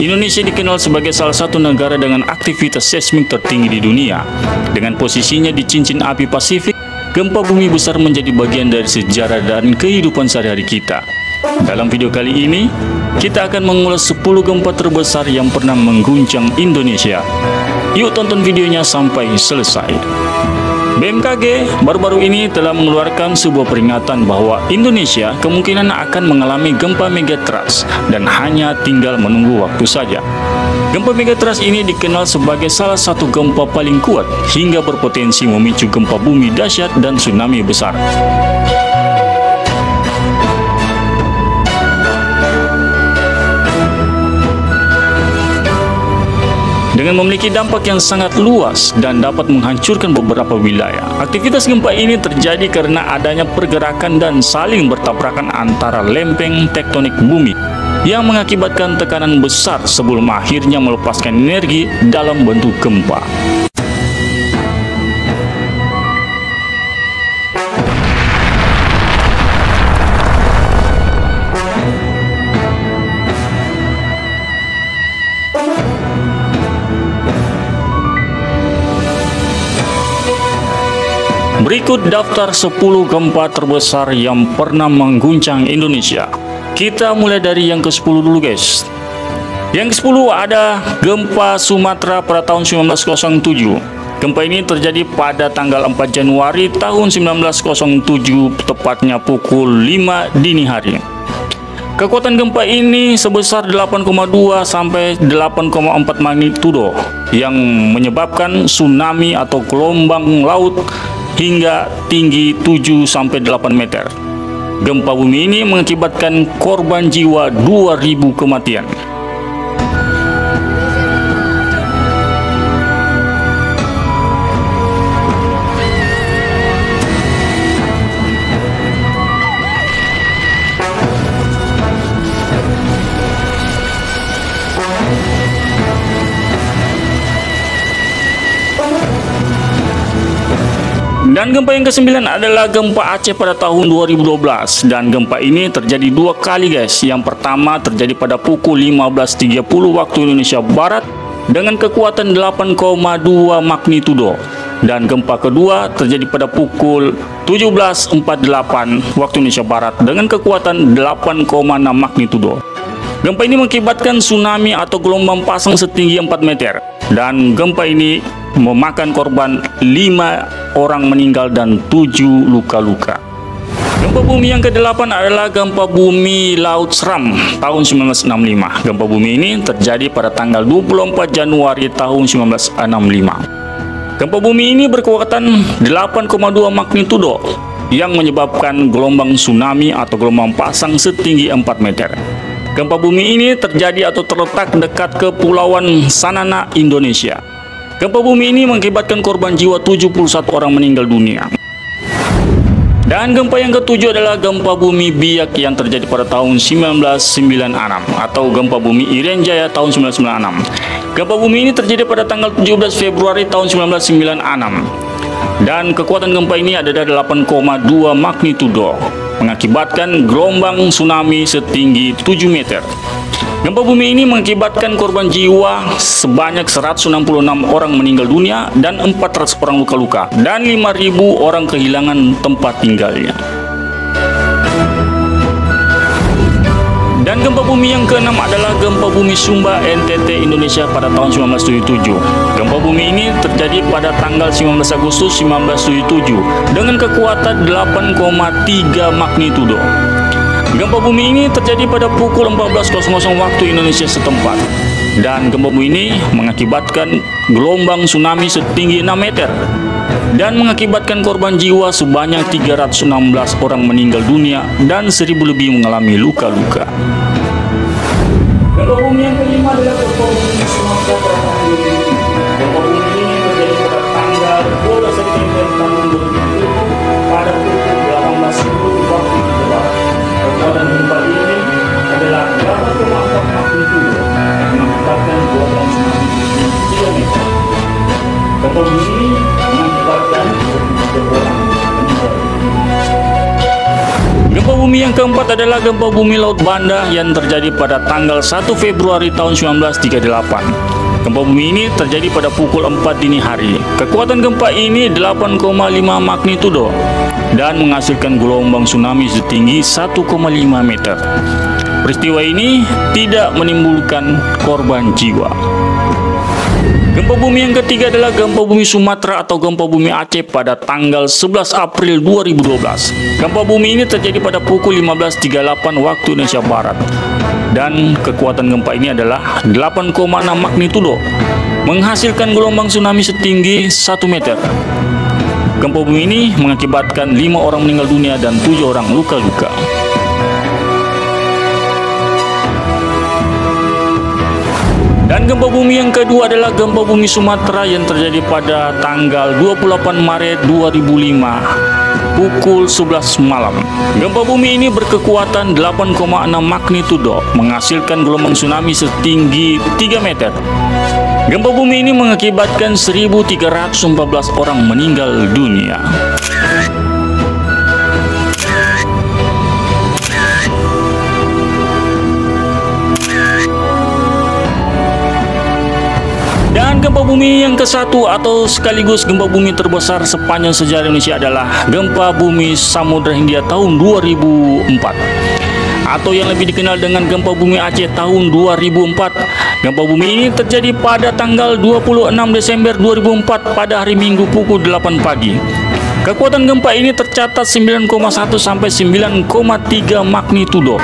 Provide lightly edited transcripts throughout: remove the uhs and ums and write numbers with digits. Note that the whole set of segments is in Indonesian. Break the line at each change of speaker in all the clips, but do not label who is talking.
Indonesia dikenal sebagai salah satu negara dengan aktivitas seismik tertinggi di dunia. Dengan posisinya di cincin api Pasifik, gempa bumi besar menjadi bagian dari sejarah dan kehidupan sehari-hari kita. Dalam video kali ini, kita akan mengulas 10 gempa terbesar yang pernah mengguncang Indonesia. Yuk tonton videonya sampai selesai. BMKG baru-baru ini telah mengeluarkan sebuah peringatan bahwa Indonesia kemungkinan akan mengalami gempa megatrust dan hanya tinggal menunggu waktu saja. Gempa megatrust ini dikenal sebagai salah satu gempa paling kuat hingga berpotensi memicu gempa bumi dahsyat dan tsunami besar. Dengan memiliki dampak yang sangat luas dan dapat menghancurkan beberapa wilayah. Aktivitas gempa ini terjadi karena adanya pergerakan dan saling bertabrakan antara lempeng tektonik bumi yang mengakibatkan tekanan besar sebelum akhirnya melepaskan energi dalam bentuk gempa. Berikut daftar 10 gempa terbesar yang pernah mengguncang Indonesia. Kita mulai dari yang ke-10 dulu guys. Yang ke-10 ada gempa Sumatera pada tahun 1907. Gempa ini terjadi pada tanggal 4 Januari tahun 1907, tepatnya pukul 5 dini hari. Kekuatan gempa ini sebesar 8,2 sampai 8,4 magnitudo yang menyebabkan tsunami atau gelombang laut hingga tinggi 7-8 meter. Gempa bumi ini mengakibatkan korban jiwa 2.000 kematian. Dan gempa yang ke-9 adalah gempa Aceh pada tahun 2012. Dan gempa ini terjadi 2 kali guys. Yang pertama terjadi pada pukul 15.30 waktu Indonesia Barat dengan kekuatan 8,2 magnitudo. Dan gempa kedua terjadi pada pukul 17.48 waktu Indonesia Barat dengan kekuatan 8,6 magnitudo. Gempa ini mengakibatkan tsunami atau gelombang pasang setinggi 4 meter. Dan gempa ini memakan korban 5 orang meninggal dan 7 luka-luka. Gempa bumi yang ke-8 adalah gempa bumi Laut Seram tahun 1965. Gempa bumi ini terjadi pada tanggal 24 Januari tahun 1965. Gempa bumi ini berkekuatan 8,2 magnitudo yang menyebabkan gelombang tsunami atau gelombang pasang setinggi 4 meter. Gempa bumi ini terjadi atau terletak dekat Kepulauan Sanana, Indonesia. Gempa bumi ini mengakibatkan korban jiwa 71 orang meninggal dunia. Dan gempa yang ke-7 adalah gempa bumi Biak yang terjadi pada tahun 1996 atau gempa bumi Irian Jaya tahun 1996. Gempa bumi ini terjadi pada tanggal 17 Februari tahun 1996. Dan kekuatan gempa ini ada 8,2 magnitudo, mengakibatkan gelombang tsunami setinggi 7 meter. Gempa bumi ini mengakibatkan korban jiwa sebanyak 166 orang meninggal dunia dan 400 orang luka-luka dan 5.000 orang kehilangan tempat tinggalnya. Dan gempa bumi yang ke-6 adalah gempa bumi Sumba NTT Indonesia pada tahun 1977. Gempa bumi ini terjadi pada tanggal 19 Agustus 1977 dengan kekuatan 8,3 magnitudo. Gempa bumi ini terjadi pada pukul 14.00 waktu Indonesia setempat. Dan gempa bumi ini mengakibatkan gelombang tsunami setinggi 6 meter dan mengakibatkan korban jiwa sebanyak 316 orang meninggal dunia dan 1.000 lebih mengalami luka-luka. Gempa bumi yang kelima adalah gempa bumi Sumatera pada tahun 2007. Gempa bumi ini terjadi pada tanggal 12 September tahun 2007 pada pukul 18.00 waktu Indonesia Barat. Kekuatan gempa ini adalah 8,4 magnitudo yang mengakibatkan gelombang tsunami 3 meter. Gempa bumi ini mengakibatkan 2 orang meninggal. Gempa bumi bumi yang keempat adalah gempa bumi Laut Banda yang terjadi pada tanggal 1 Februari tahun 1938. Gempa bumi ini terjadi pada pukul 4 dini hari. Kekuatan gempa ini 8,5 magnitudo dan menghasilkan gelombang tsunami setinggi 1,5 meter. Peristiwa ini tidak menimbulkan korban jiwa. Gempa bumi yang ketiga adalah gempa bumi Sumatera atau gempa bumi Aceh pada tanggal 11 April 2012. Gempa bumi ini terjadi pada pukul 15.38 waktu Indonesia Barat. Dan kekuatan gempa ini adalah 8,6 magnitudo, menghasilkan gelombang tsunami setinggi 1 meter. Gempa bumi ini mengakibatkan 5 orang meninggal dunia dan 7 orang luka-luka. Dan gempa bumi yang kedua adalah gempa bumi Sumatera yang terjadi pada tanggal 28 Maret 2005 pukul 11 malam. Gempa bumi ini berkekuatan 8,6 magnitudo, menghasilkan gelombang tsunami setinggi 3 meter. Gempa bumi ini mengakibatkan 1.314 orang meninggal dunia. Dan gempa bumi yang ke-1 atau sekaligus gempa bumi terbesar sepanjang sejarah Indonesia adalah gempa bumi Samudra Hindia tahun 2004 atau yang lebih dikenal dengan gempa bumi Aceh tahun 2004. Gempa bumi ini terjadi pada tanggal 26 Desember 2004 pada hari Minggu pukul 8 pagi. Kekuatan gempa ini tercatat 9,1 sampai 9,3 magnitudo.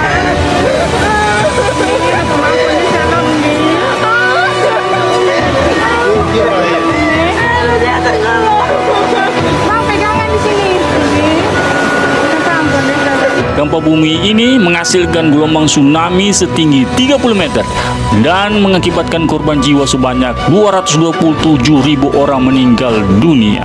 Gempa bumi ini menghasilkan gelombang tsunami setinggi 30 meter dan mengakibatkan korban jiwa sebanyak 227.000 orang meninggal dunia.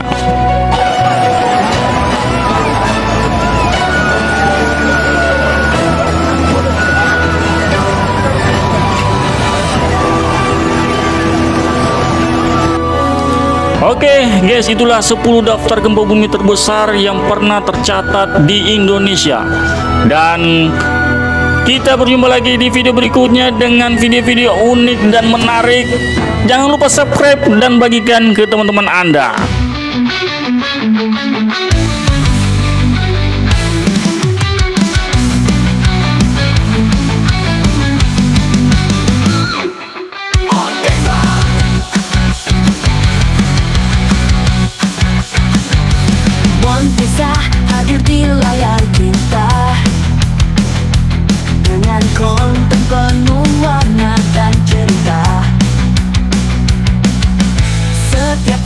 Oke guys, itulah 10 daftar gempa bumi terbesar yang pernah tercatat di Indonesia. Dan kita berjumpa lagi di video berikutnya dengan video-video unik dan menarik. Jangan lupa subscribe dan bagikan ke teman-teman Anda.
Kisah hadir di layar kita dengan konten penuh warna dan cerita. Setiap